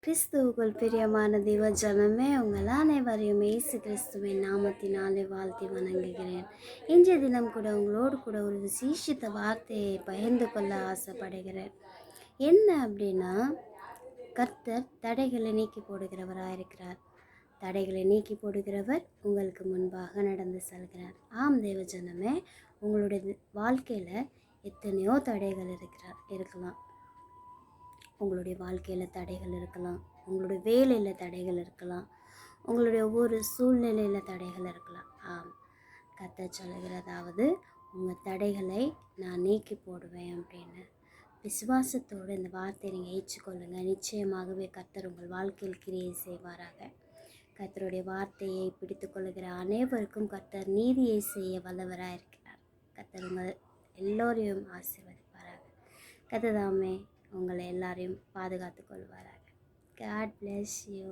கிறிஸ்துவுக்குள் பிரியமான தெய்வ ஜனமே, உங்கள் அனைவரையும் இயேசு கிறிஸ்துவின் நாமத்தினாலே வாழ்த்தி வணங்குகிறேன். இன்றைய தினம் கூட உங்களோடு கூட ஒரு விசேஷித்த வார்த்தையை பகிர்ந்து கொள்ள ஆசைப்படுகிறேன். என்ன அப்படின்னா, கர்த்தர் தடைகளை நீக்கி போடுகிறவராக இருக்கிறார். தடைகளை நீக்கி போடுகிறவர் உங்களுக்கு முன்பாக நடந்து செல்கிறார். ஆம் தேவ ஜனமே, உங்களுடைய வாழ்க்கையில் எத்தனையோ தடைகள் இருக்கலாம். உங்களுடைய வாழ்க்கையில் தடைகள் இருக்கலாம், உங்களுடைய வேலையில் தடைகள் இருக்கலாம், உங்களுடைய ஒவ்வொரு சூழ்நிலையில் தடைகள் இருக்கலாம். ஆம், கர்த்தர் சொல்லுகிறதாவது, உங்கள் தடைகளை நான் நீக்கி போடுவேன் அப்படின்னு விசுவாசத்தோடு இந்த வார்த்தையை நீங்கள் ஏற்றுக்கொள்ளுங்கள். நிச்சயமாகவே கர்த்தர் உங்கள் வாழ்க்கையில் கிரியை செய்வாராக. கர்த்தருடைய வார்த்தையை பிடித்து கொள்ளுகிற அனைவருக்கும் கர்த்தர் நீதியை செய்ய வல்லவராக இருக்கிறார். கர்த்தர் உங்கள் எல்லோரையும் ஆசீர்வதிப்பாராக. கர்த்தர் தாமே உங்களை எல்லாரையும் பாதுகாத்து கொள்வாராக. God bless you.